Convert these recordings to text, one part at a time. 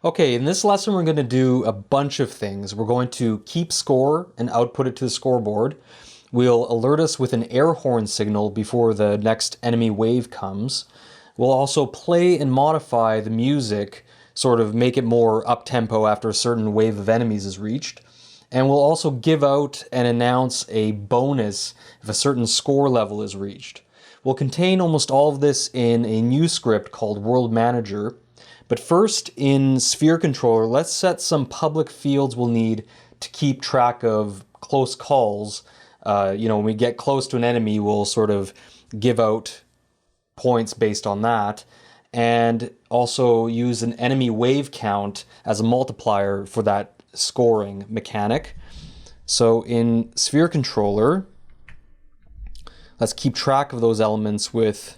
Okay, in this lesson we're going to do a bunch of things. We're going to keep score and output it to the scoreboard. We'll alert us with an air horn signal before the next enemy wave comes. We'll also play and modify the music, sort of make it more up-tempo after a certain wave of enemies is reached. And we'll also give out and announce a bonus if a certain score level is reached. We'll contain almost all of this in a new script called World Manager. But first, in Sphere Controller, let's set some public fields we'll need to keep track of close calls. When we get close to an enemy, we'll sort of give out points based on that, and also use an enemy wave count as a multiplier for that scoring mechanic. So in Sphere Controller, let's keep track of those elements with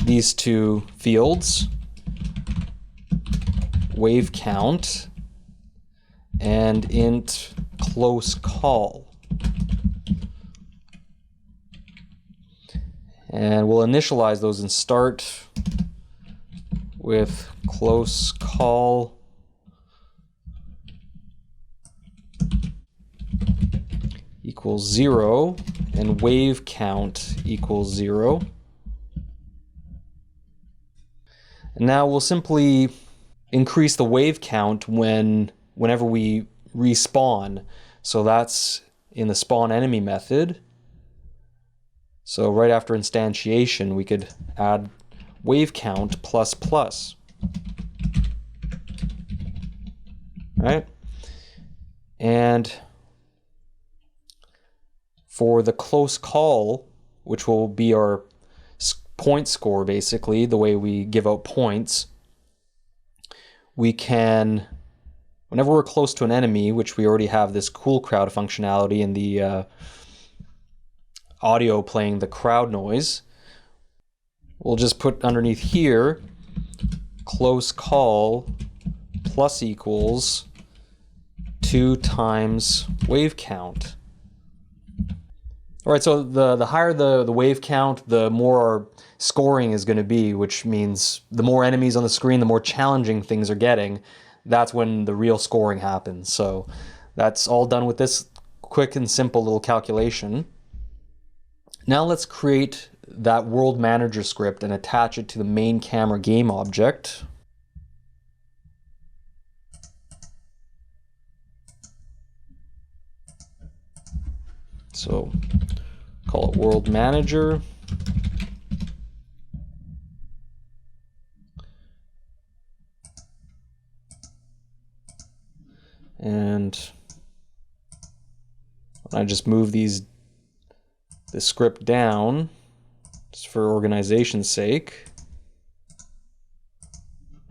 these two fields, wave count and int close call. And we'll initialize those and start with close call equals 0 and wave count equals 0. And now we'll simply increase the wave count whenever we respawn. So that's in the spawn enemy method. So right after instantiation, we could add wave count plus plus. Right? And for the close call, which will be our point score, basically, the way we give out points, we can, whenever we're close to an enemy, which we already have this cool crowd functionality in the audio playing the crowd noise, we'll just put underneath here close call plus equals 2 times wave count. All right, so the higher the wave count, the more our scoring is going to be, which means the more enemies on the screen, the more challenging things are getting. That's when the real scoring happens. So that's all done with this quick and simple little calculation. Now let's create that World Manager script and attach it to the main camera game object. So call it World Manager. And I just move the script down just for organization's sake.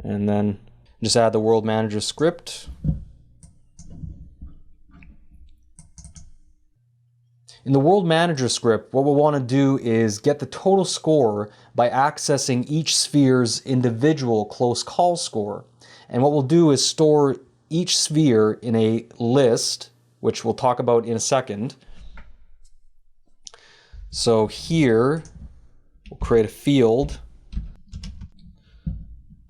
And then just add the World Manager script. In the World Manager script, what we'll want to do is get the total score by accessing each sphere's individual close call score. And what we'll do is store each sphere in a list, which we'll talk about in a second. So here, we'll create a field.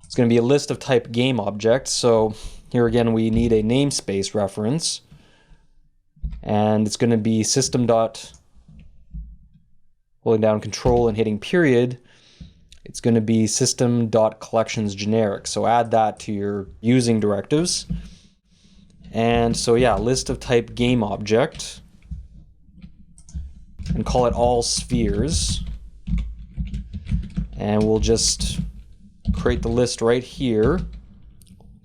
It's going to be a list of type GameObjects. So here again, we need a namespace reference. And it's going to be system dot, holding down control and hitting period. It's going to be system dot collections generic. So add that to your using directives. And so yeah, list of type GameObject, and call it all spheres. And we'll just create the list right here,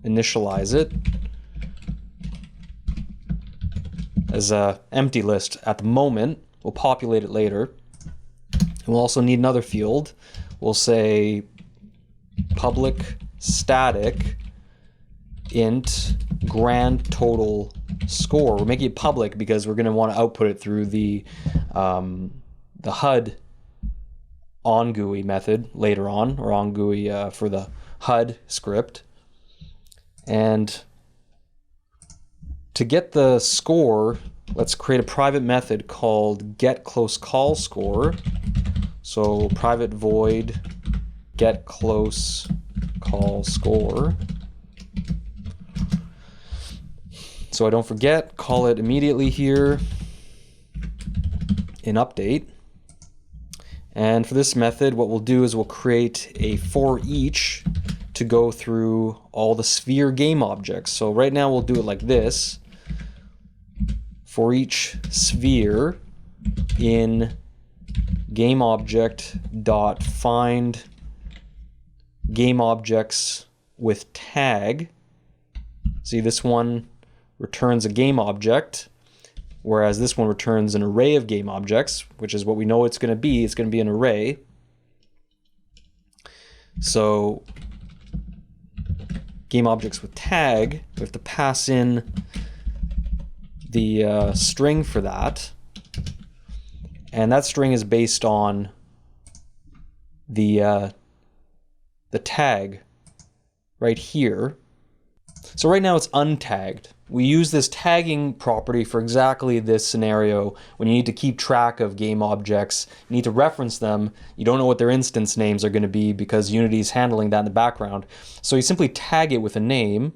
initialize it as an empty list at the moment. We'll populate it later. And we'll also need another field. We'll say public static int grand total score. We're making it public because we're going to want to output it through the HUD onGUI method later on, or onGUI for the HUD script. And to get the score, let's create a private method called getCloseCallScore. So private void getCloseCallScore. call score. So I don't forget, call it immediately here in update. And for this method, what we'll do is we'll create a for each to go through all the sphere game objects. So right now we'll do it like this. For each sphere in GameObject.find GameObjects with tag. See, this one returns a game object, whereas this one returns an array of game objects, which is what we know it's going to be. It's going to be an array. So game objects with tag, we have to pass in the string for that, and that string is based on the tag right here. So right now it's untagged. We use this tagging property for exactly this scenario when you need to keep track of game objects. You need to reference them. You don't know what their instance names are going to be because Unity is handling that in the background. So you simply tag it with a name.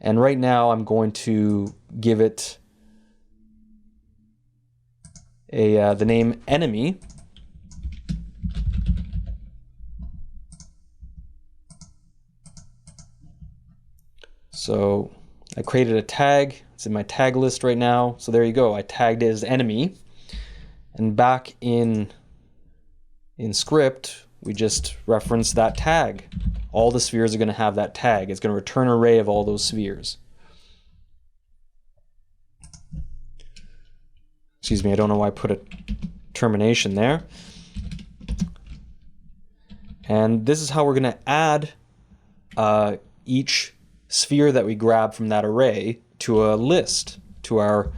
And right now I'm going to give it the name enemy. So I created a tag. It's in my tag list right now. So there you go. I tagged it as enemy. And back in script, we just reference that tag. All the spheres are going to have that tag. It's going to return an array of all those spheres. Excuse me, I don't know why I put a termination there. And this is how we're going to add each sphere that we grab from that array to a list, to our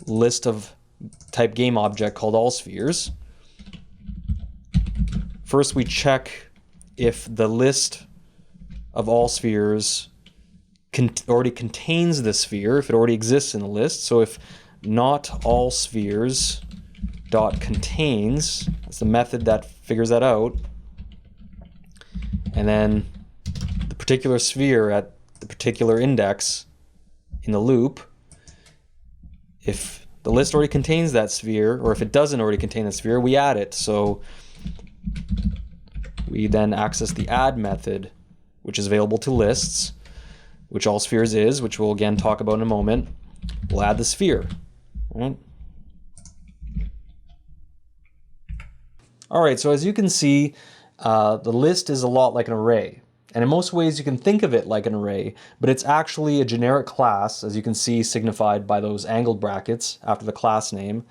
list of type game object called all spheres. First we check if the list of all spheres already contains the sphere, if it already exists in the list. So if not all spheres dot contains, that's the method that figures that out, and then the particular sphere at the particular index in the loop, if the list already contains that sphere, or if it doesn't already contain that sphere, we add it. So we then access the add method, which is available to lists, which all spheres is, which we'll again talk about in a moment. We'll add the sphere. All right, so as you can see, the list is a lot like an array. And in most ways you can think of it like an array, but it's actually a generic class, as you can see signified by those angled brackets after the class name.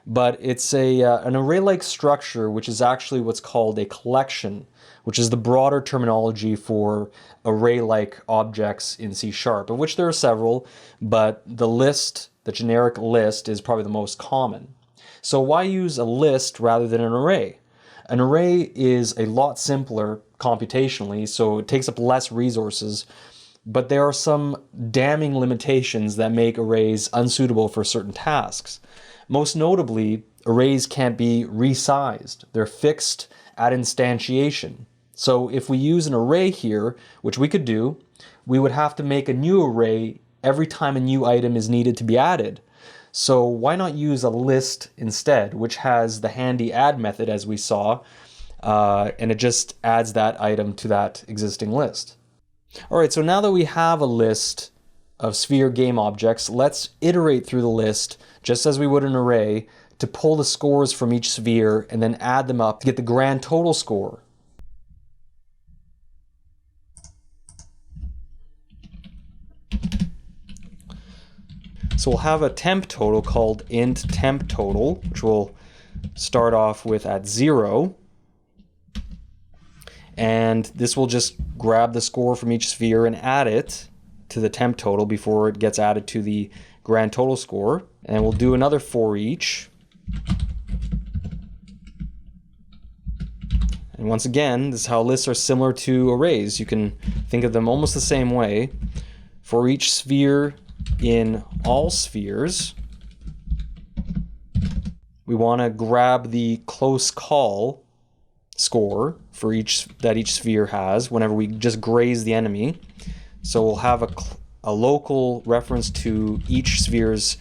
But it's an array-like structure, which is actually what's called a collection, which is the broader terminology for array-like objects in C#, of which there are several, but the list, the generic list, is probably the most common. So why use a list rather than an array? An array is a lot simpler computationally, so it takes up less resources, but there are some damning limitations that make arrays unsuitable for certain tasks. Most notably, arrays can't be resized. They're fixed at instantiation. So if we use an array here, which we could do, we would have to make a new array every time a new item is needed to be added. So why not use a list instead, which has the handy add method as we saw, and it just adds that item to that existing list. All right, so now that we have a list of sphere game objects, let's iterate through the list just as we would an array to pull the scores from each sphere and then add them up to get the grand total score. So we'll have a temp total called int temp total, which will start off with at 0. And this will just grab the score from each sphere and add it to the temp total before it gets added to the grand total score. And we'll do another for each. And once again, this is how lists are similar to arrays. You can think of them almost the same way. For each sphere in all spheres, we want to grab the close call score for each sphere has whenever we just graze the enemy. So we'll have a local reference to each sphere's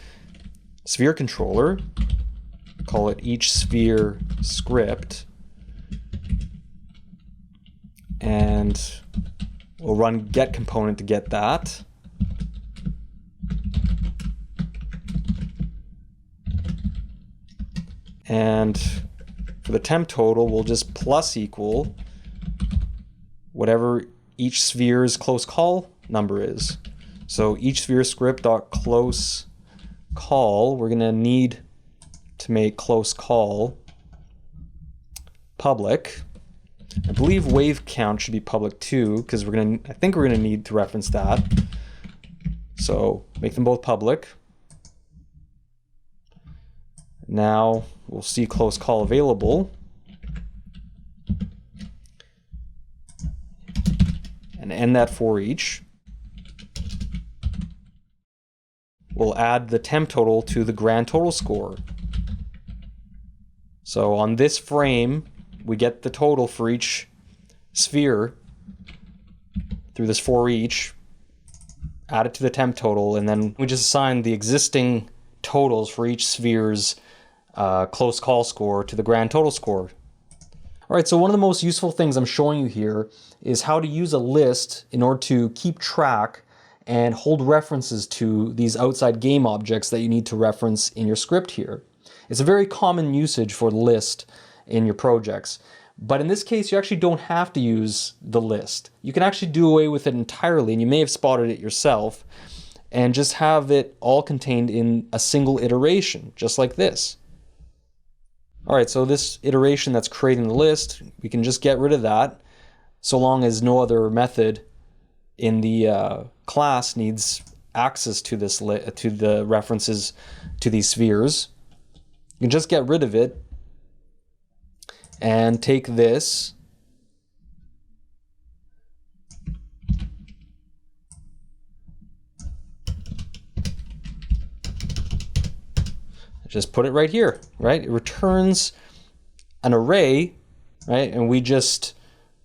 sphere controller. Call it each sphere script. And we'll run get component to get that. And for the temp total, we'll just plus equal whatever each sphere's close call number is. So each sphere script dot close call, we're going to need to make close call public. I believe wave count should be public too, because I think we're going to need to reference that. So make them both public. Now we'll see close call available. And end that for each. We'll add the temp total to the grand total score. So on this frame, we get the total for each sphere through this for each, add it to the temp total, and then we just assign the existing totals for each sphere's close call score to the grand total score. All right, so one of the most useful things I'm showing you here is how to use a list in order to keep track and hold references to these outside game objects that you need to reference in your script here. It's a very common usage for the list in your projects, but in this case you actually don't have to use the list. You can actually do away with it entirely, and you may have spotted it yourself, and just have it all contained in a single iteration, just like this. Alright, so this iteration that's creating the list, we can just get rid of that, so long as no other method in the class needs access to this to the references to these spheres. You can just get rid of it and take this just put it right here, right? It returns an array, right? And we just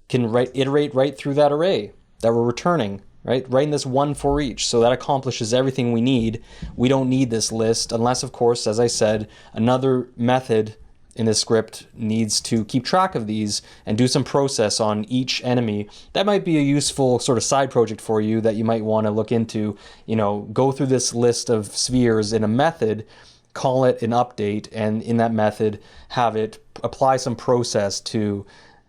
can iterate right through that array that we're returning, right? Right in this one for each. So that accomplishes everything we need. We don't need this list unless, of course, as I said, another method in this script needs to keep track of these and do some process on each enemy. That might be a useful sort of side project for you that you might want to look into. You know, go through this list of spheres in a method, call it an update, and in that method have it apply some process to,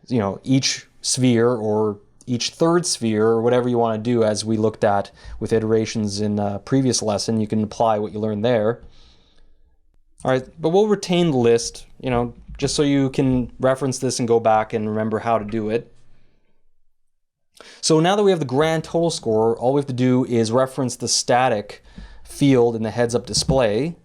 you know, each sphere or each third sphere or whatever you want to do, as we looked at with iterations in a previous lesson. You can apply what you learned there. All right, but we'll retain the list, you know, just so you can reference this and go back and remember how to do it. So now that we have the grand total score, all we have to do is reference the static field in the heads-up display.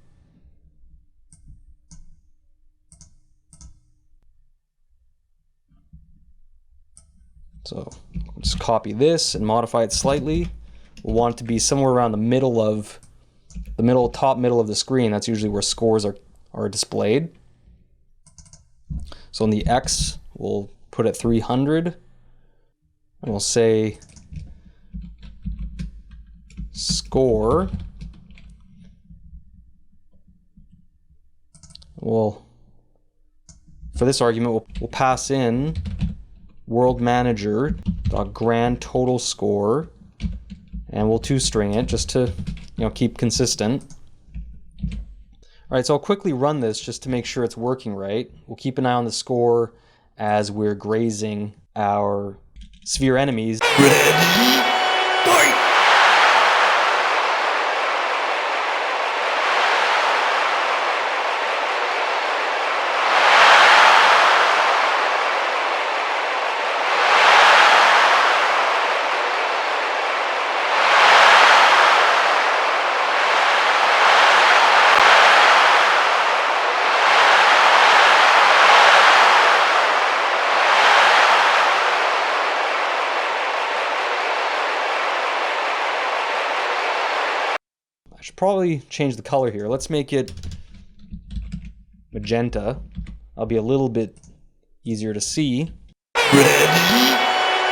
So we'll just copy this and modify it slightly. We'll want it to be somewhere around the middle of top middle of the screen. That's usually where scores are displayed. So in the X, we'll put it 300, and we'll say score. For this argument, we'll pass in world manager grand total score, and we'll toString it just to, you know, keep consistent. All right, so I'll quickly run this just to make sure it's working right. We'll keep an eye on the score as we're grazing our sphere enemies. I should probably change the color here. Let's make it magenta. That'll be a little bit easier to see. Ready?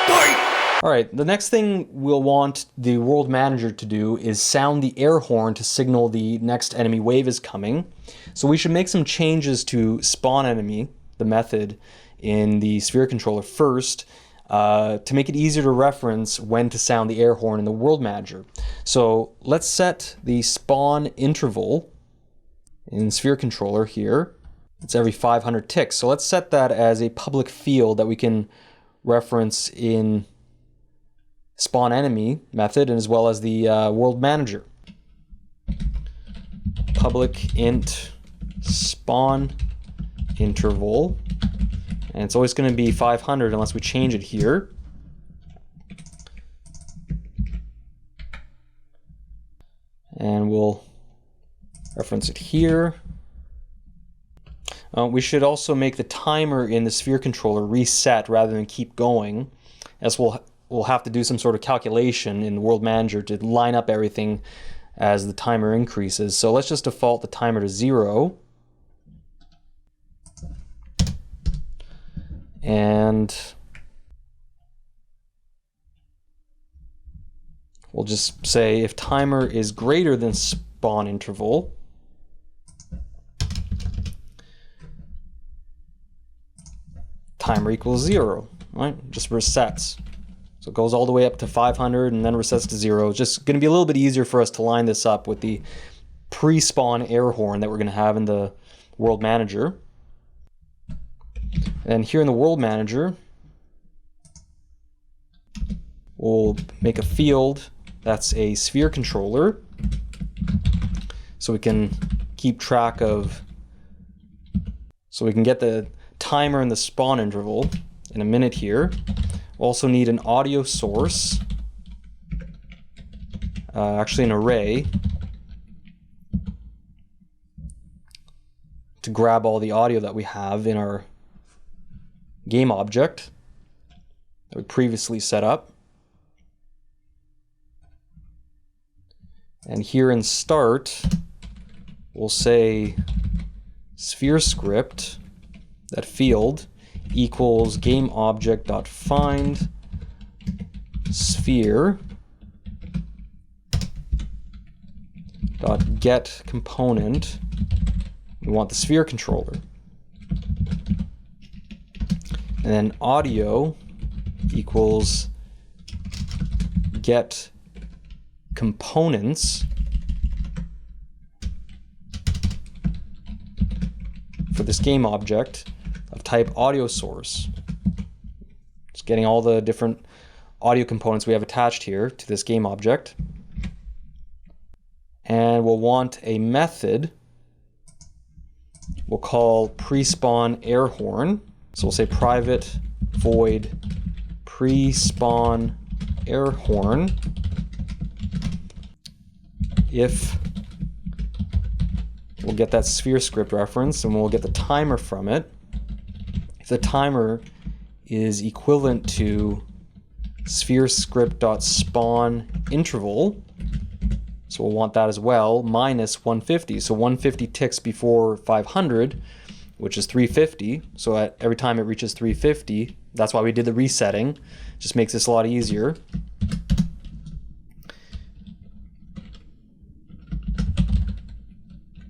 Fight! Alright, the next thing we'll want the world manager to do is sound the air horn to signal the next enemy wave is coming. So we should make some changes to spawn enemy, the method, in the sphere controller first to make it easier to reference when to sound the air horn in the world manager. So let's set the spawn interval in sphere controller here. It's every 500 ticks. So let's set that as a public field that we can reference in spawn enemy method and as well as the world manager. Public int spawn interval, and it's always going to be 500 unless we change it here. And we'll reference it here. We should also make the timer in the sphere controller reset rather than keep going, as we'll have to do some sort of calculation in the world manager to line up everything as the timer increases. So let's just default the timer to 0. And we'll just say if timer is greater than spawn interval, timer equals 0, right? Just resets. So it goes all the way up to 500 and then resets to 0. It's just going to be a little bit easier for us to line this up with the pre-spawn air horn that we're going to have in the world manager. And here in the world manager, we'll make a field that's a sphere controller so we can keep track of, so we can get the timer and the spawn interval in a minute here. We'll also need an audio source, actually an array, to grab all the audio that we have in our game object that we previously set up. And here in start, we'll say sphere script, that field, equals GameObject.find sphere dot get component. We want the sphere controller. And then audio equals get components for this game object of type audio source. Just getting all the different audio components we have attached here to this game object. And we'll want a method we'll call pre-spawn air horn. So we'll say private void pre-spawn air horn if we'll get that sphere script reference and we'll get the timer from it. If the timer is equivalent to sphere script.spawn interval, so we'll want that as well, minus 150. So 150 ticks before 500, which is 350. So at every time it reaches 350, that's why we did the resetting. Just makes this a lot easier.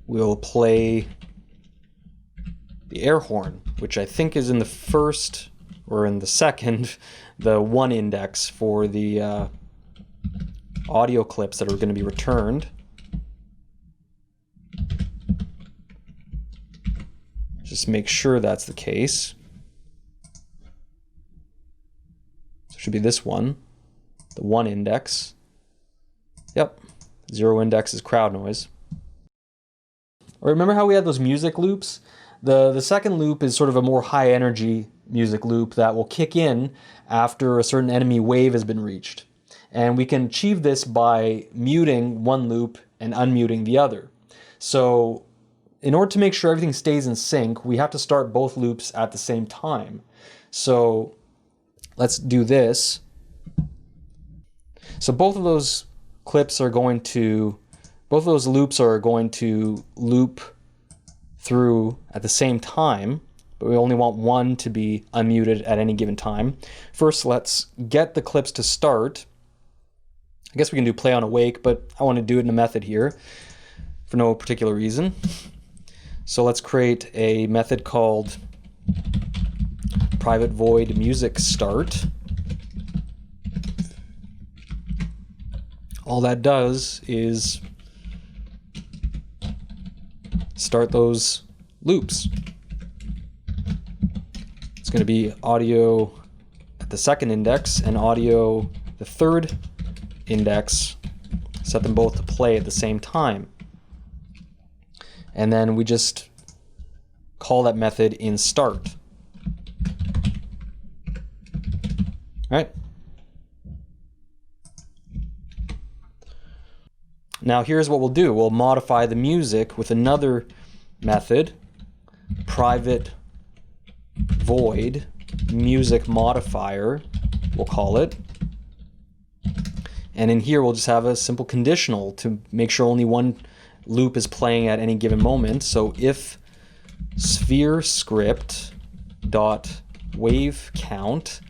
We'll play the air horn, which I think is in the first or in the second, the 1 index for the audio clips that are going to be returned. Just make sure that's the case. So it should be this one, the 1 index. Yep, 0 index is crowd noise. Or remember how we had those music loops? The second loop is sort of a more high energy music loop that will kick in after a certain enemy wave has been reached. And we can achieve this by muting one loop and unmuting the other. So in order to make sure everything stays in sync, we have to start both loops at the same time. So let's do this. So both of those clips are going to, both of those loops are going to loop through at the same time. but we only want one to be unmuted at any given time. First, let's get the clips to start. I guess we can do play on awake, but I want to do it in a method here for no particular reason. So let's create a method called private void music start. All that does is start those loops. It's going to be audio at the second index and audio the third index. Set them both to play at the same time. And then we just call that method in start. All right. Now here's what we'll do. We'll modify the music with another method, private void music modifier, we'll call it. And in here we'll just have a simple conditional to make sure only one loop is playing at any given moment. So if sphere script dot wave count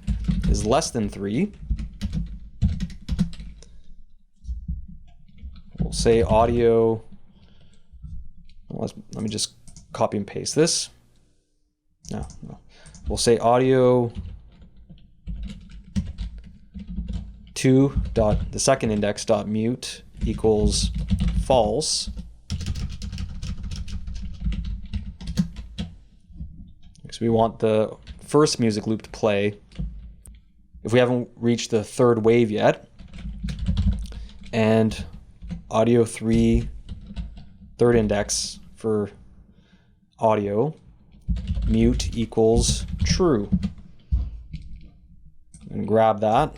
is less than 3, we'll say audio, let me just copy and paste this. No. We'll say audio 2 dot the second index dot mute equals false. Because we want the first music loop to play if we haven't reached the third wave yet. And audio 3 third index for audio mute equals true. And grab that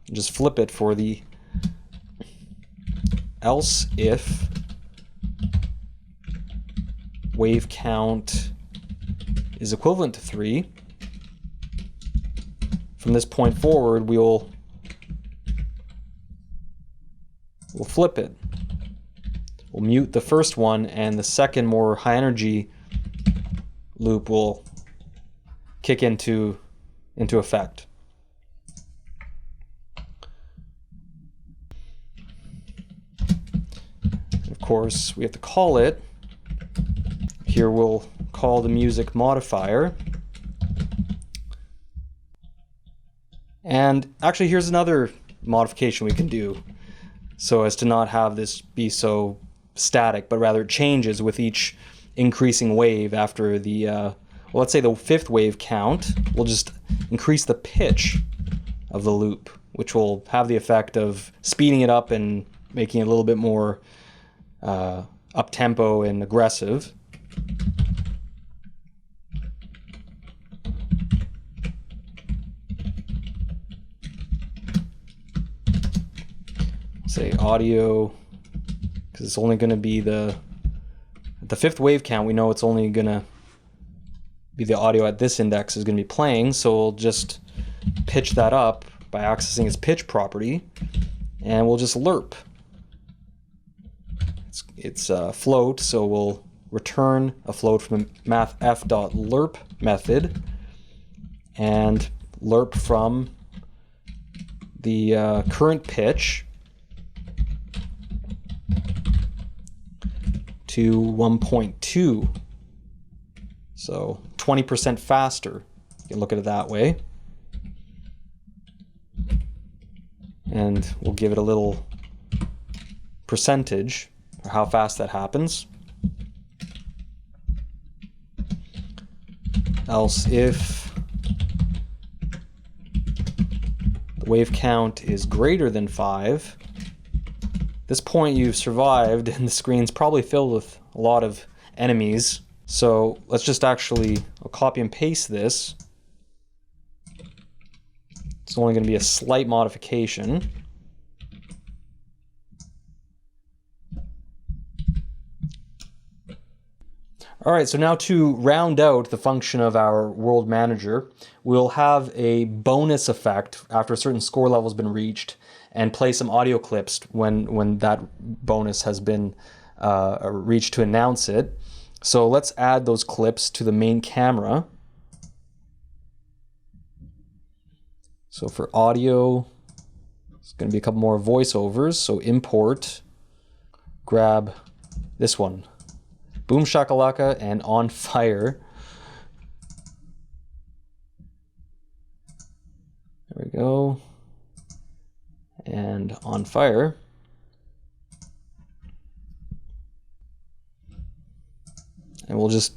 and just flip it for the else if wave count is equivalent to 3. From this point forward, we'll flip it. We'll mute the first one, and the second, more high energy loop will kick into effect. Of course, we have to call it. Here we'll call the music modifier. And actually, here's another modification we can do so as to not have this be so static, but rather it changes with each increasing wave after the, well, let's say the 5th wave count. We'll just increase the pitch of the loop, which will have the effect of speeding it up and making it a little bit more up-tempo and aggressive. Say audio, because it's only going to be the 5th wave count. We know it's only going to be the audio at this index is going to be playing, so we'll just pitch that up by accessing its pitch property, and we'll just lerp. It's a float, so we'll return a float from the mathf.lerp method and lerp from the current pitch to 1.2, so 20% faster. You can look at it that way. And we'll give it a little percentage for how fast that happens. Else if the wave count is greater than 5, this point you've survived and the screen's probably filled with a lot of enemies. So let's just actually, I'll copy and paste this. It's only going to be a slight modification. All right, so now to round out the function of our world manager, we'll have a bonus effect after a certain score level has been reached and play some audio clips when that bonus has been reached to announce it. So let's add those clips to the main camera. So for audio, it's going to be a couple more voiceovers. So import, grab this one, Boom Shakalaka and On Fire. There we go. And On Fire. And we'll just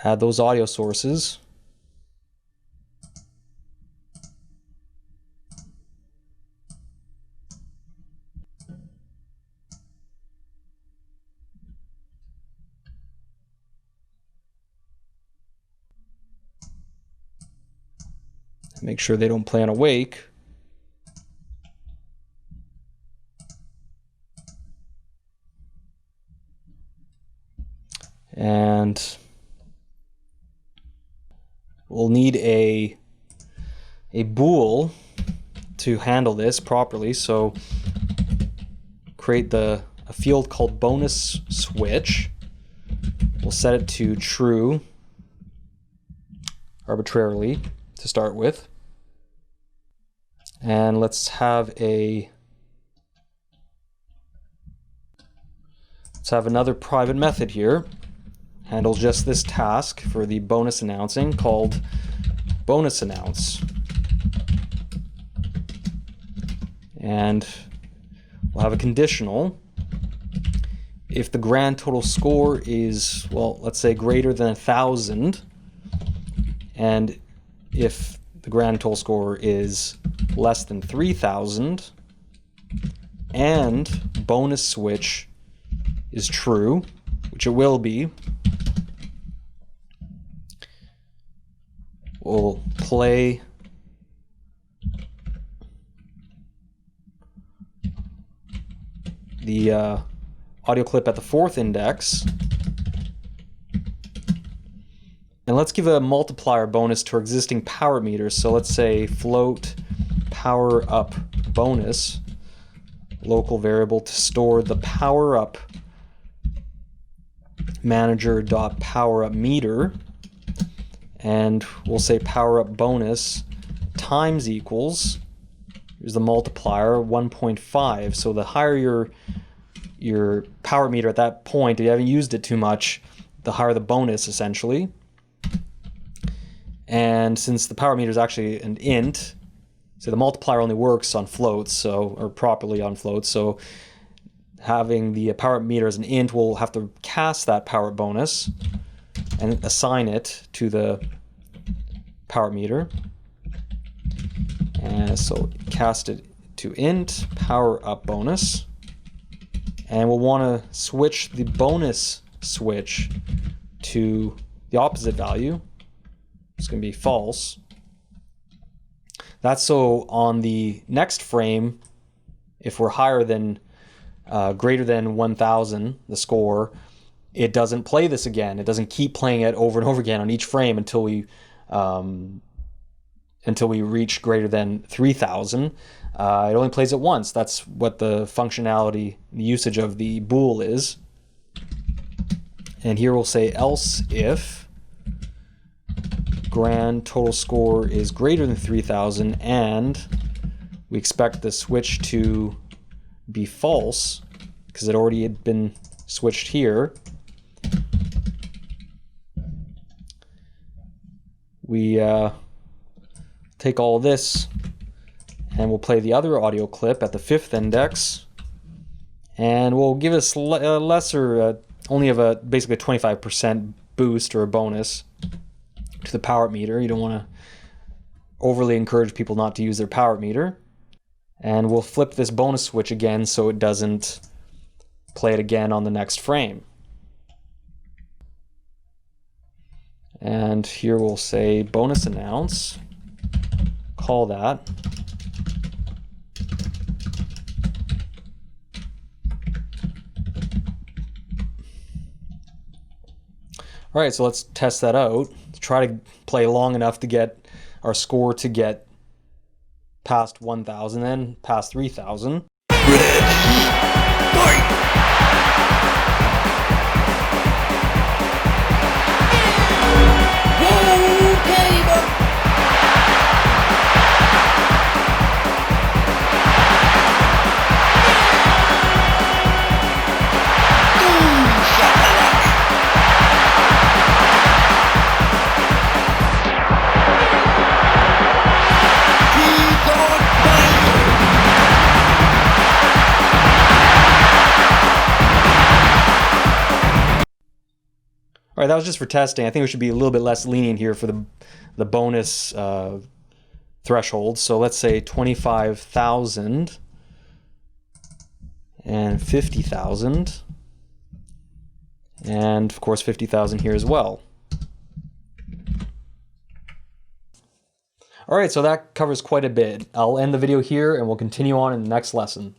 add those audio sources. Make sure they don't play on awake. And we'll need a bool to handle this properly. So create a field called bonus switch. We'll set it to true arbitrarily to start with. And let's have another private method here. Handle just this task for the bonus announcing called bonus announce. And we'll have a conditional. If the grand total score is, well, let's say greater than 1,000, and if the grand total score is less than 3,000, and bonus switch is true, which it will be, we'll play the audio clip at the 4th index. And let's give a multiplier bonus to our existing power meters. So let's say float PowerUp bonus, local variable to store the PowerUp manager.PowerUp meter, and we'll say PowerUp bonus times equals, here's the multiplier, 1.5. So the higher your power meter at that point, if you haven't used it too much, the higher the bonus essentially. And since the power meter is actually an int, so the multiplier only works on floats, or properly on floats, so having the power meter as an int, we'll have to cast that power bonus and assign it to the power meter. And so cast it to int power up bonus, and we'll want to switch the bonus switch to the opposite value. It's going to be false. That's so on the next frame, if we're higher than greater than 1,000, the score, it doesn't play this again. It doesn't keep playing it over and over again on each frame until we reach greater than 3,000. It only plays it once. That's what the functionality, the usage of the bool is. And here we'll say else if grand total score is greater than 3,000 and we expect the switch to be false because it already had been switched here. We take all this and we'll play the other audio clip at the 5th index, and we'll give us lesser, only of basically a 25% boost or a bonus to the power meter. You don't want to overly encourage people not to use their power meter. And we'll flip this bonus switch again so it doesn't play it again on the next frame. And here we'll say bonus announce, call that. All right, so let's test that out. Let's try to play long enough to get our score to get past 1,000, then past 3,000. All right, that was just for testing. I think we should be a little bit less lenient here for the bonus threshold. So let's say 25,000 and 50,000, and of course 50,000 here as well. All right, so that covers quite a bit. I'll end the video here and we'll continue on in the next lesson.